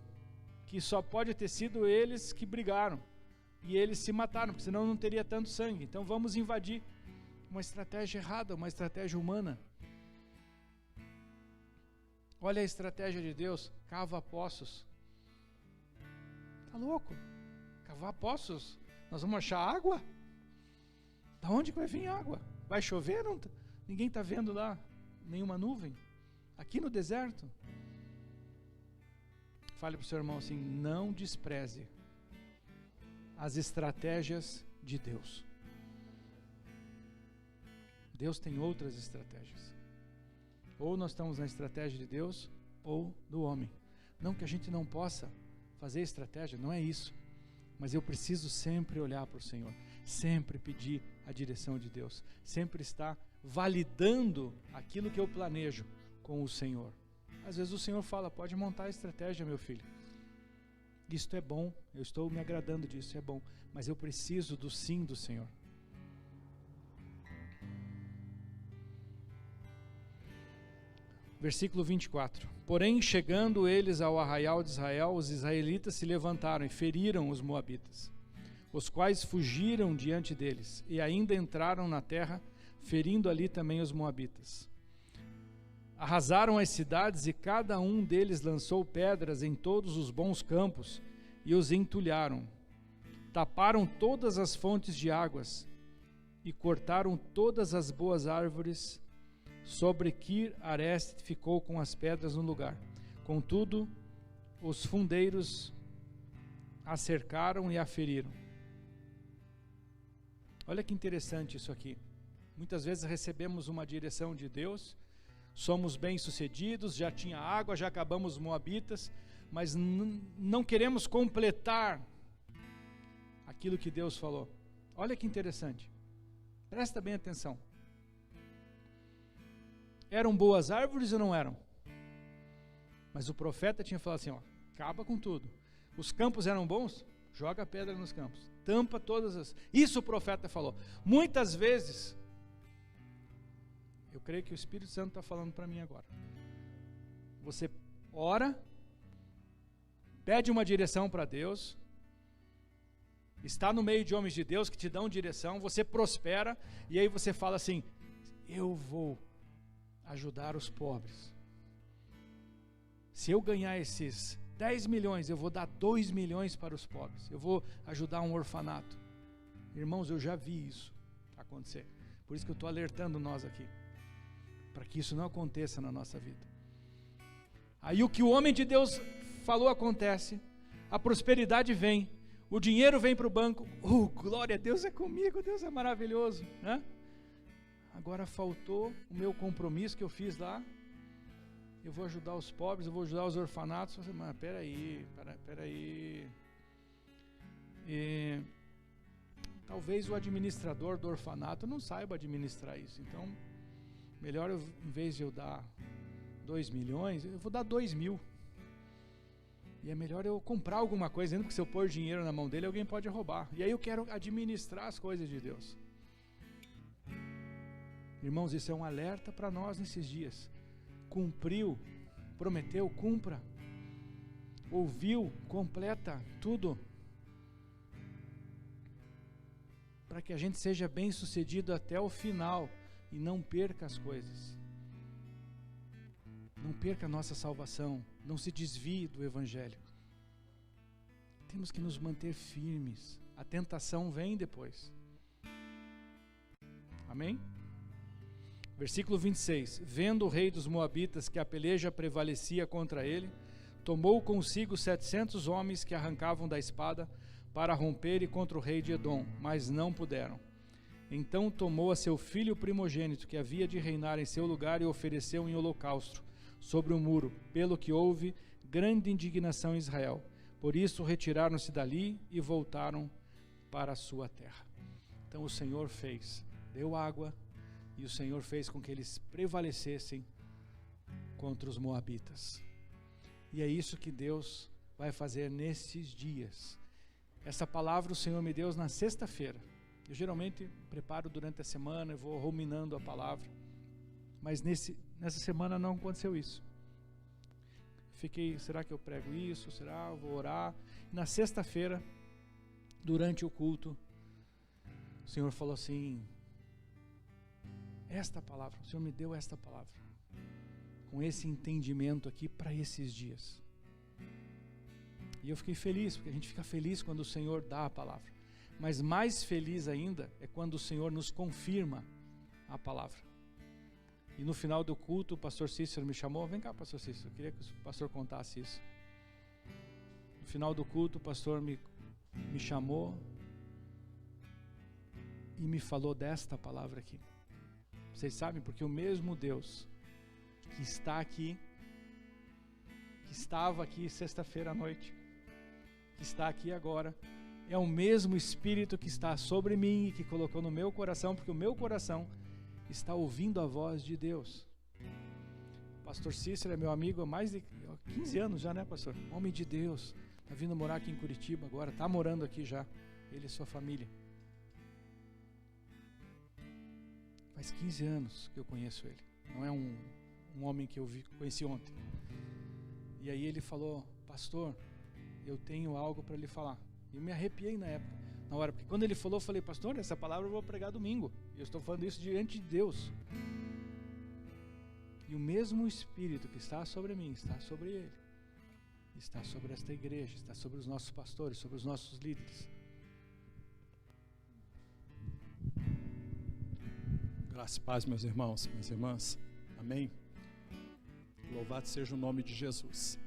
que só pode ter sido eles que brigaram, e eles se mataram, porque senão não teria tanto sangue. Então vamos invadir. Uma estratégia errada, uma estratégia humana. Olha a estratégia de Deus: cava poços. Tá louco? Cavar poços? Nós vamos achar água? Da onde vai vir água? Vai chover? Ninguém está vendo lá nenhuma nuvem? Aqui no deserto? Fale para o seu irmão assim: não despreze as estratégias de Deus. Deus tem outras estratégias. Ou nós estamos na estratégia de Deus, ou do homem. Não que a gente não possa fazer estratégia, não é isso. Mas eu preciso sempre olhar para o Senhor, sempre pedir a direção de Deus, sempre estar validando aquilo que eu planejo com o Senhor. Às vezes o Senhor fala: pode montar a estratégia, meu filho. Isto é bom, eu estou me agradando disso, é bom. Mas eu preciso do sim do Senhor. Versículo 24. Porém, chegando eles ao arraial de Israel, os israelitas se levantaram e feriram os moabitas, os quais fugiram diante deles, e ainda entraram na terra, ferindo ali também os moabitas. Arrasaram as cidades, e cada um deles lançou pedras em todos os bons campos, e os entulharam. Taparam todas as fontes de águas, e cortaram todas as boas árvores. Sobre Kir Arest ficou com as pedras no lugar. Contudo, os fundeiros a cercaram e a feriram. Olha que interessante isso aqui. Muitas vezes recebemos uma direção de Deus, somos bem-sucedidos, já tinha água, já acabamos os moabitas, mas não queremos completar aquilo que Deus falou. Olha que interessante. Presta bem atenção. Eram boas árvores ou não eram? Mas o profeta tinha falado assim, ó, acaba com tudo. Os campos eram bons? Joga pedra nos campos. Tampa todas as... Isso o profeta falou. Muitas vezes, eu creio que o Espírito Santo está falando para mim agora. Você ora, pede uma direção para Deus, está no meio de homens de Deus que te dão direção, você prospera, e aí você fala assim, eu vou ajudar os pobres. Se eu ganhar esses 10 milhões, eu vou dar 2 milhões para os pobres. Eu vou ajudar um orfanato. Irmãos, eu já vi isso acontecer. Por isso que eu estou alertando nós aqui, para que isso não aconteça na nossa vida. Aí o que o homem de Deus falou acontece, a prosperidade vem, o dinheiro vem para o banco, glória a Deus é comigo, Deus é maravilhoso, né? Agora faltou o meu compromisso que eu fiz lá, eu vou ajudar os pobres, eu vou ajudar os orfanatos. Mas peraí, talvez o administrador do orfanato não saiba administrar isso, então melhor eu, em vez de eu dar 2 milhões, eu vou dar 2 mil, e é melhor eu comprar alguma coisa, porque se eu pôr dinheiro na mão dele, alguém pode roubar, e aí eu quero administrar as coisas de Deus. Irmãos, isso é um alerta para nós nesses dias. Cumpriu, prometeu, cumpra. Ouviu, completa tudo. Para que a gente seja bem sucedido até o final e não perca as coisas. Não perca a nossa salvação, não se desvie do Evangelho. Temos que nos manter firmes. A tentação vem depois. Amém? Versículo 26, vendo o rei dos Moabitas que a peleja prevalecia contra ele, tomou consigo 700 homens que arrancavam da espada para romperem contra o rei de Edom, mas não puderam. Então tomou a seu filho primogênito, que havia de reinar em seu lugar, e ofereceu em holocausto sobre o muro, pelo que houve grande indignação em Israel. Por isso retiraram-se dali e voltaram para a sua terra. Então o Senhor fez, deu água, e o Senhor fez com que eles prevalecessem contra os moabitas. E é isso que Deus vai fazer nesses dias. Essa palavra o Senhor me deu na sexta-feira. Eu geralmente preparo durante a semana, eu vou ruminando a palavra. Mas nessa semana não aconteceu isso. Fiquei, será que eu prego isso? Será? Eu vou orar. Na sexta-feira, durante o culto, o Senhor falou assim, esta palavra, o Senhor me deu esta palavra, com esse entendimento aqui para esses dias. E eu fiquei feliz, porque a gente fica feliz quando o Senhor dá a palavra. Mas mais feliz ainda é quando o Senhor nos confirma a palavra. E no final do culto, o pastor Cícero me chamou, vem cá, pastor Cícero, eu queria que o pastor contasse isso. No final do culto, o pastor me chamou e me falou desta palavra aqui. Vocês sabem, porque o mesmo Deus que está aqui, que estava aqui sexta-feira à noite, que está aqui agora, é o mesmo Espírito que está sobre mim e que colocou no meu coração, porque o meu coração está ouvindo a voz de Deus. Pastor Cícero é meu amigo há mais de 15 anos já, né, pastor? Homem de Deus, está vindo morar aqui em Curitiba agora, está morando aqui já, ele e sua família. Faz 15 anos que eu conheço ele, não é um homem que eu conheci ontem. E aí ele falou, pastor, eu tenho algo para lhe falar. Eu me arrepiei na hora, porque quando ele falou, eu falei, pastor, essa palavra eu vou pregar domingo. Eu estou falando isso diante de Deus. E o mesmo Espírito que está sobre mim, está sobre ele. Está sobre esta igreja, está sobre os nossos pastores, sobre os nossos líderes. Graça e paz, meus irmãos, minhas irmãs. Amém? Louvado seja o nome de Jesus.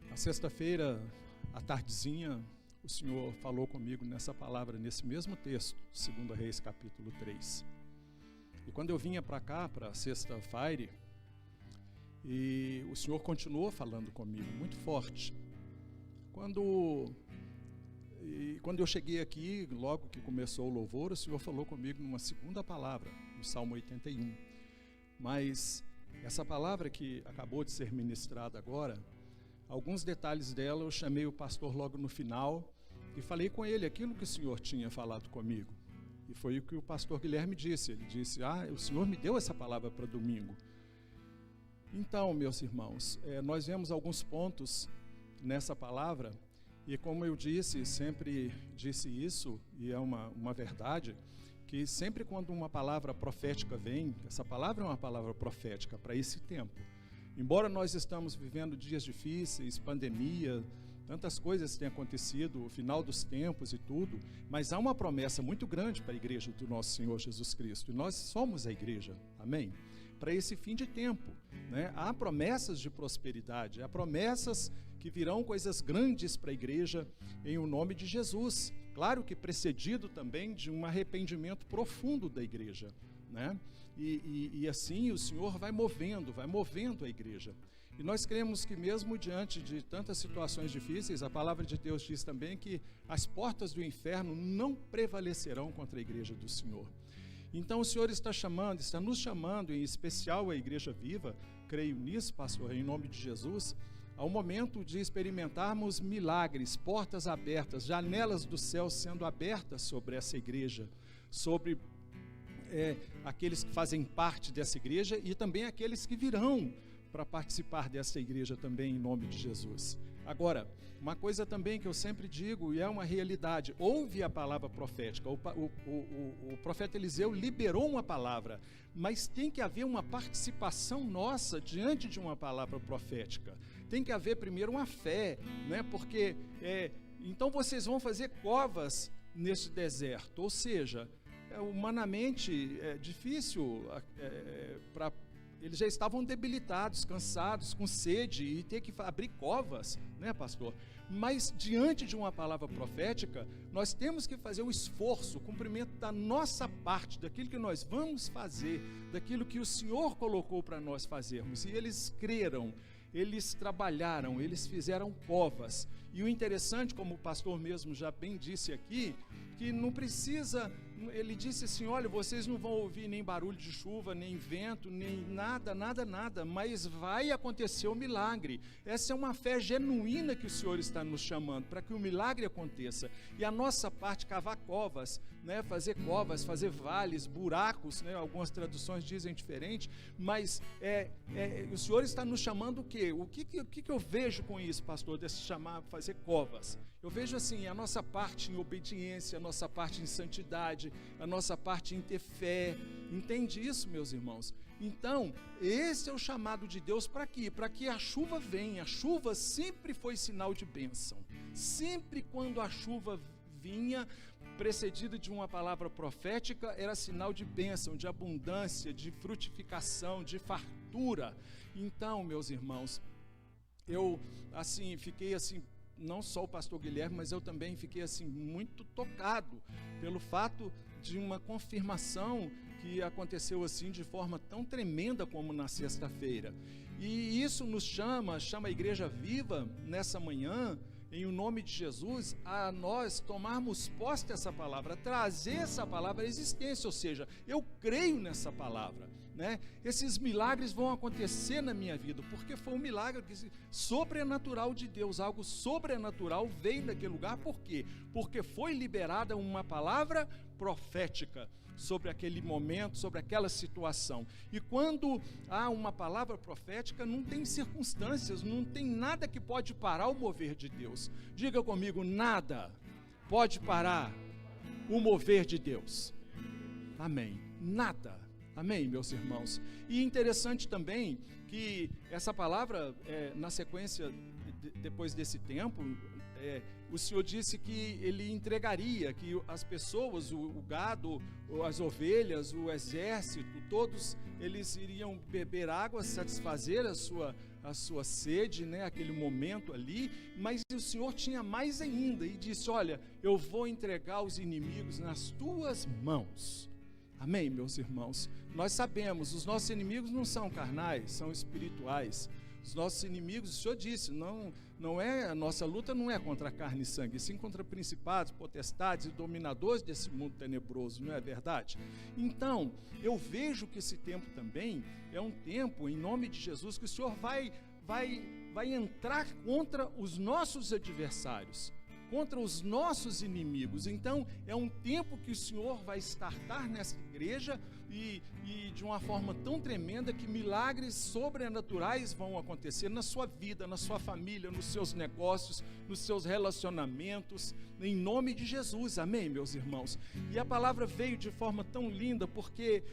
Na sexta-feira, à tardezinha, o Senhor falou comigo nessa palavra, nesse mesmo texto, 2 Reis, capítulo 3. E quando eu vinha para cá, para a sexta-feira, e o Senhor continuou falando comigo, muito forte. Quando E quando eu cheguei aqui, logo que começou o louvor, o Senhor falou comigo numa segunda palavra, no Salmo 81. Mas essa palavra que acabou de ser ministrada agora, alguns detalhes dela eu chamei o pastor logo no final e falei com ele aquilo que o Senhor tinha falado comigo. E foi o que o pastor Guilherme disse. Ele disse, o Senhor me deu essa palavra para domingo. Então, meus irmãos, nós vemos alguns pontos nessa palavra, e como eu disse, sempre disse isso, e é uma verdade, que sempre quando uma palavra profética vem, essa palavra é uma palavra profética para esse tempo. Embora nós estamos vivendo dias difíceis, pandemia, tantas coisas têm acontecido, o final dos tempos e tudo, mas há uma promessa muito grande para a igreja do nosso Senhor Jesus Cristo, e nós somos a igreja, amém? Para esse fim de tempo, né? Há promessas de prosperidade, há promessas que virão coisas grandes para a igreja em o nome de Jesus, claro que precedido também de um arrependimento profundo da igreja, né? E assim o Senhor vai movendo a igreja. E nós cremos que mesmo diante de tantas situações difíceis, a palavra de Deus diz também que as portas do inferno não prevalecerão contra a igreja do Senhor. Então o Senhor está nos chamando, em especial a Igreja Viva, creio nisso, pastor, em nome de Jesus, ao momento de experimentarmos milagres, portas abertas, janelas do céu sendo abertas sobre essa igreja, sobre aqueles que fazem parte dessa igreja e também aqueles que virão para participar dessa igreja também, em nome de Jesus. Agora, uma coisa também que eu sempre digo, e é uma realidade, houve a palavra profética, o profeta Eliseu liberou uma palavra, mas tem que haver uma participação nossa diante de uma palavra profética. Tem que haver primeiro uma fé, né? Porque, então vocês vão fazer covas nesse deserto, ou seja, humanamente é difícil para... Eles já estavam debilitados, cansados, com sede, e ter que abrir covas, né, pastor? Mas diante de uma palavra profética, nós temos que fazer o esforço, o cumprimento da nossa parte, daquilo que nós vamos fazer, daquilo que o Senhor colocou para nós fazermos. E eles creram, eles trabalharam, eles fizeram covas. E o interessante, como o pastor mesmo já bem disse aqui, que não precisa, ele disse assim, olha, vocês não vão ouvir nem barulho de chuva, nem vento, nem nada, mas vai acontecer o milagre. Essa é uma fé genuína que o Senhor está nos chamando, para que o milagre aconteça. E a nossa parte, cavar covas, né, fazer covas, fazer vales, buracos, né, algumas traduções dizem diferente, mas o Senhor está nos chamando o quê? O que eu vejo com isso, pastor, desse chamar, fazer covas? Eu vejo assim, a nossa parte em obediência, a nossa parte em santidade, a nossa parte em ter fé. Entende isso, meus irmãos? Então, esse é o chamado de Deus para quê? Para que a chuva venha. A chuva sempre foi sinal de bênção. Sempre quando a chuva vinha, precedida de uma palavra profética, era sinal de bênção, de abundância, de frutificação, de fartura. Então, meus irmãos, eu assim fiquei assim, não só o pastor Guilherme, mas eu também fiquei assim muito tocado pelo fato de uma confirmação que aconteceu assim de forma tão tremenda como na sexta-feira. E isso nos chama a Igreja Viva nessa manhã, em o nome de Jesus, a nós tomarmos posse dessa palavra, trazer essa palavra à existência, ou seja, eu creio nessa palavra, né? Esses milagres vão acontecer na minha vida, porque foi um milagre sobrenatural de Deus, algo sobrenatural veio daquele lugar. Por quê? Porque foi liberada uma palavra profética sobre aquele momento, sobre aquela situação. E quando há uma palavra profética, não tem circunstâncias, não tem nada que pode parar o mover de Deus. Diga comigo, nada pode parar o mover de Deus. Amém. Nada. Amém, meus irmãos? E interessante também que essa palavra, na sequência, depois desse tempo, o Senhor disse que Ele entregaria, que as pessoas, o gado, as ovelhas, o exército, todos eles iriam beber água, satisfazer a sua sede, né, aquele momento ali, mas o Senhor tinha mais ainda e disse, olha, eu vou entregar os inimigos nas tuas mãos. Amém, meus irmãos? Nós sabemos, os nossos inimigos não são carnais, são espirituais. Os nossos inimigos, o Senhor disse, não é, a nossa luta não é contra carne e sangue, sim contra principados, potestades e dominadores desse mundo tenebroso, não é verdade? Então, eu vejo que esse tempo também é um tempo, em nome de Jesus, que o Senhor vai entrar contra os nossos adversários, contra os nossos inimigos. Então, é um tempo que o Senhor vai startar nessa igreja e de uma forma tão tremenda que milagres sobrenaturais vão acontecer na sua vida, na sua família, nos seus negócios, nos seus relacionamentos, em nome de Jesus, amém, meus irmãos? E a palavra veio de forma tão linda, porque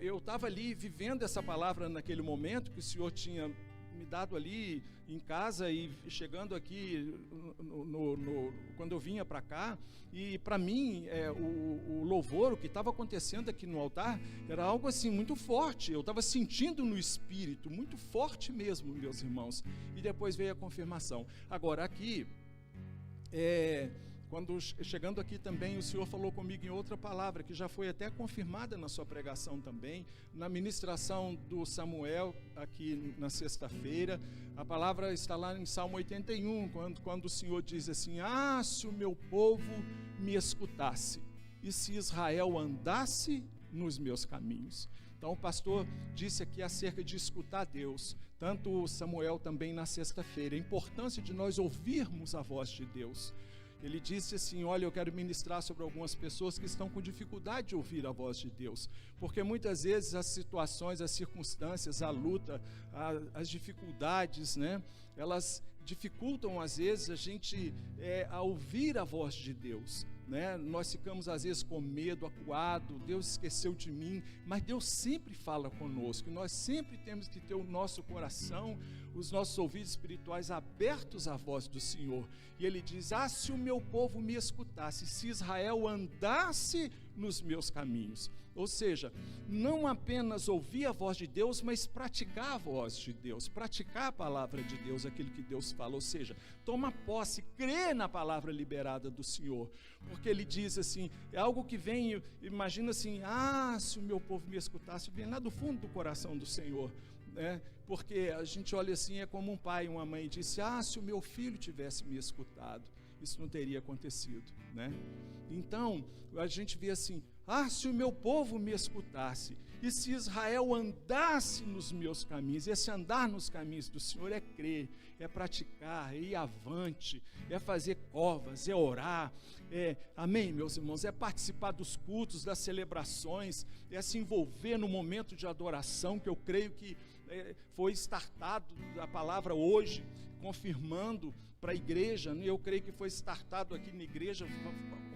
eu estava ali vivendo essa palavra naquele momento que o Senhor tinha me dado ali em casa e chegando aqui quando eu vinha para cá, e para mim o louvor, o que estava acontecendo aqui no altar era algo assim muito forte, eu estava sentindo no espírito, muito forte mesmo, meus irmãos, e depois veio a confirmação. Agora aqui, quando chegando aqui também, o Senhor falou comigo em outra palavra, que já foi até confirmada na sua pregação também, na ministração do Samuel, aqui na sexta-feira. A palavra está lá em Salmo 81, quando o Senhor diz assim: ah, se o meu povo me escutasse, e se Israel andasse nos meus caminhos. Então o pastor disse aqui acerca de escutar Deus, tanto o Samuel também na sexta-feira, a importância de nós ouvirmos a voz de Deus. Ele disse assim: olha, eu quero ministrar sobre algumas pessoas que estão com dificuldade de ouvir a voz de Deus, porque muitas vezes as situações, as circunstâncias, a luta, as dificuldades, né, elas dificultam às vezes a gente a ouvir a voz de Deus, né? Nós ficamos às vezes com medo, acuado, Deus esqueceu de mim, mas Deus sempre fala conosco, e nós sempre temos que ter o nosso coração, os nossos ouvidos espirituais abertos à voz do Senhor. E ele diz: ah, se o meu povo me escutasse, se Israel andasse nos meus caminhos. Ou seja, não apenas ouvir a voz de Deus, mas praticar a voz de Deus, praticar a palavra de Deus, aquilo que Deus fala. Ou seja, toma posse, crê na palavra liberada do Senhor, porque ele diz assim, é algo que vem, imagina assim: ah, se o meu povo me escutasse, vem lá do fundo do coração do Senhor, né? Porque a gente olha assim, é como um pai e uma mãe disse: ah, se o meu filho tivesse me escutado, isso não teria acontecido, né? Então, a gente vê assim: ah, se o meu povo me escutasse, e se Israel andasse nos meus caminhos. Esse andar nos caminhos do Senhor é crer, é praticar, é ir avante, é fazer covas, é orar, amém, meus irmãos, é participar dos cultos, das celebrações, é se envolver no momento de adoração, que eu creio que foi startado a palavra hoje, confirmando para a igreja, né? Eu creio que foi startado aqui na igreja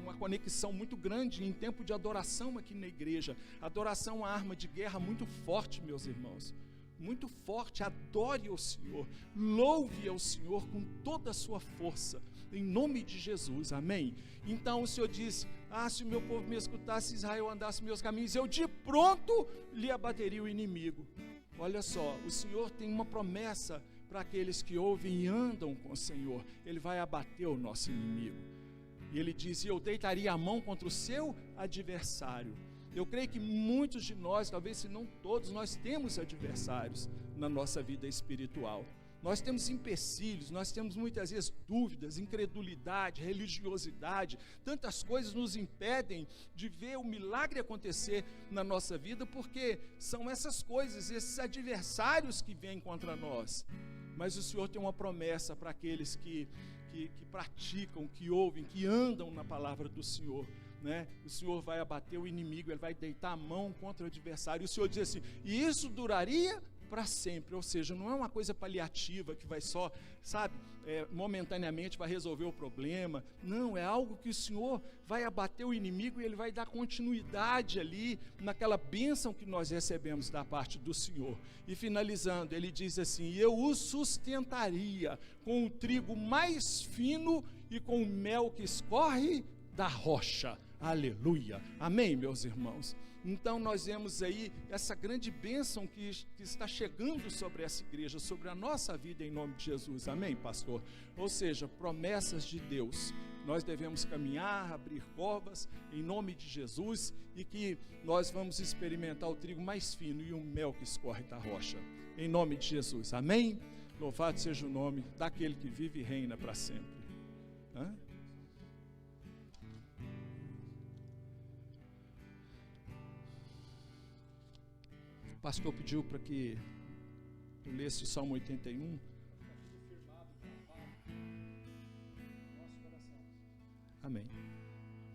uma conexão muito grande em tempo de adoração aqui na igreja. Adoração é uma arma de guerra muito forte, meus irmãos, muito forte. Adore ao Senhor, louve ao Senhor com toda a sua força, em nome de Jesus, amém? Então o Senhor disse: ah, se o meu povo me escutasse, Israel andasse meus caminhos, eu de pronto lhe abateria o inimigo. Olha só, o Senhor tem uma promessa para aqueles que ouvem e andam com o Senhor. Ele vai abater o nosso inimigo. E ele diz: eu deitaria a mão contra o seu adversário. Eu creio que muitos de nós, talvez se não todos, nós temos adversários na nossa vida espiritual. Nós temos empecilhos, nós temos muitas vezes dúvidas, incredulidade, religiosidade, tantas coisas nos impedem de ver o milagre acontecer na nossa vida, porque são essas coisas, esses adversários que vêm contra nós. Mas o Senhor tem uma promessa para aqueles que praticam, que ouvem, que andam na palavra do Senhor, né? O Senhor vai abater o inimigo, Ele vai deitar a mão contra o adversário. E o Senhor diz assim: e isso duraria para sempre. Ou seja, não é uma coisa paliativa que vai só, sabe, momentaneamente vai resolver o problema. Não, é algo que o Senhor vai abater o inimigo e Ele vai dar continuidade ali naquela bênção que nós recebemos da parte do Senhor. E finalizando, Ele diz assim: eu o sustentaria com o trigo mais fino e com o mel que escorre da rocha. Aleluia, amém, meus irmãos? Então nós vemos aí essa grande bênção que está chegando sobre essa igreja, sobre a nossa vida, em nome de Jesus, amém, pastor? Ou seja, promessas de Deus, nós devemos caminhar, abrir covas, em nome de Jesus, e que nós vamos experimentar o trigo mais fino e o mel que escorre da rocha, em nome de Jesus. Amém? Louvado seja o nome daquele que vive e reina para sempre. Hã? O pastor pediu para que eu lesse o Salmo 81. Amém.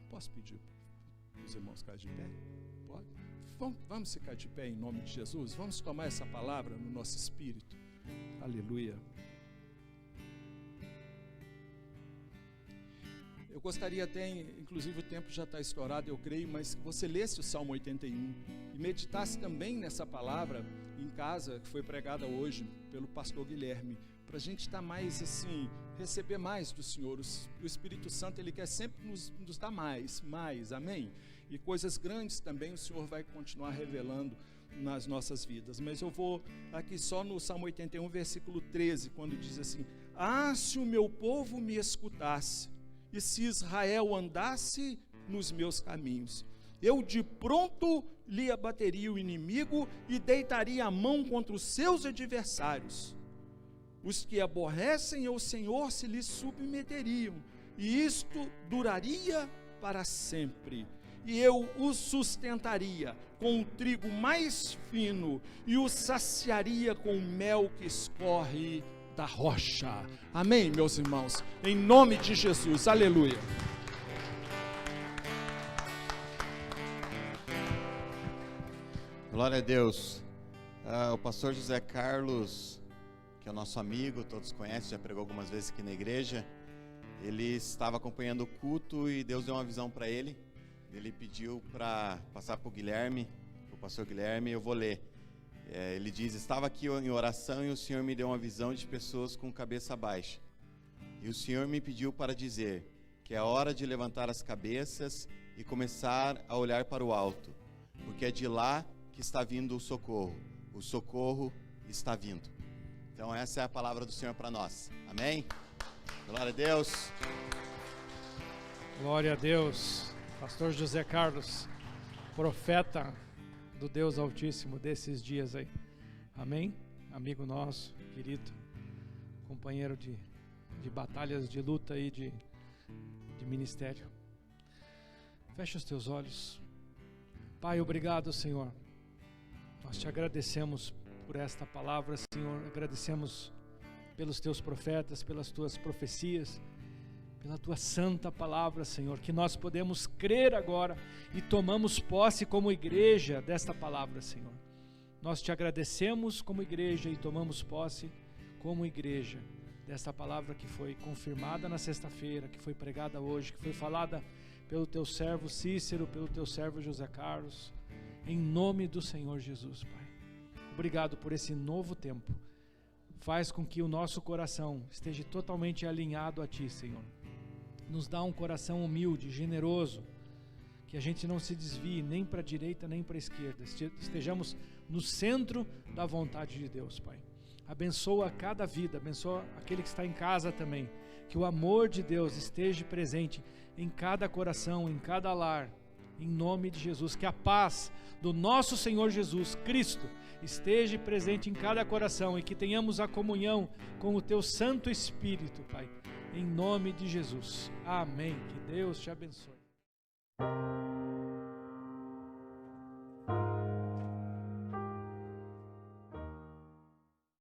Posso pedir para os irmãos ficarem de pé? Pode? Vamos ficar de pé em nome de Jesus? Vamos tomar essa palavra no nosso espírito. Aleluia. Eu gostaria até, inclusive o tempo já está estourado, eu creio, mas que você lesse o Salmo 81 e meditasse também nessa palavra em casa, que foi pregada hoje pelo pastor Guilherme, para a gente estar mais assim, receber mais do Senhor. O Espírito Santo, Ele quer sempre nos dar mais, amém? E coisas grandes também o Senhor vai continuar revelando nas nossas vidas. Mas eu vou aqui só no Salmo 81, versículo 13, quando diz assim: ah, se o meu povo me escutasse, e se Israel andasse nos meus caminhos, eu de pronto lhe abateria o inimigo e deitaria a mão contra os seus adversários. Os que aborrecem ao Senhor se lhe submeteriam, e isto duraria para sempre. E eu os sustentaria com o trigo mais fino, e os saciaria com o mel que escorre da rocha. Amém, meus irmãos? Em nome de Jesus, aleluia. Glória a Deus. O pastor José Carlos, que é o nosso amigo, todos conhecem, já pregou algumas vezes aqui na igreja. Ele estava acompanhando o culto e Deus deu uma visão para ele. Ele pediu para passar para o Guilherme, o pastor Guilherme, eu vou ler. Ele diz: estava aqui em oração e o Senhor me deu uma visão de pessoas com cabeça baixa. E o Senhor me pediu para dizer que é hora de levantar as cabeças e começar a olhar para o alto, porque é de lá que está vindo o socorro está vindo. Então essa é a palavra do Senhor para nós, amém? Glória a Deus. Glória a Deus. Pastor José Carlos, profeta do Deus Altíssimo desses dias aí, amém? Amigo nosso, querido, companheiro de batalhas, de luta aí, de ministério. Fecha os teus olhos. Pai, obrigado, Senhor. Nós te agradecemos por esta palavra, Senhor. Agradecemos pelos teus profetas, pelas tuas profecias, pela tua santa palavra, Senhor, que nós podemos crer agora e tomamos posse como igreja desta palavra, Senhor. Nós te agradecemos como igreja e tomamos posse como igreja desta palavra que foi confirmada na sexta-feira, que foi pregada hoje, que foi falada pelo teu servo Cícero, pelo teu servo José Carlos, em nome do Senhor Jesus, Pai. Obrigado por esse novo tempo. Faz com que o nosso coração esteja totalmente alinhado a Ti, Senhor. Nos dá um coração humilde, generoso, que a gente não se desvie nem para a direita nem para a esquerda, estejamos no centro da vontade de Deus, Pai. Abençoa cada vida, abençoa aquele que está em casa também, que o amor de Deus esteja presente em cada coração, em cada lar, em nome de Jesus, que a paz do nosso Senhor Jesus Cristo esteja presente em cada coração e que tenhamos a comunhão com o Teu Santo Espírito, Pai. Em nome de Jesus. Amém. Que Deus te abençoe.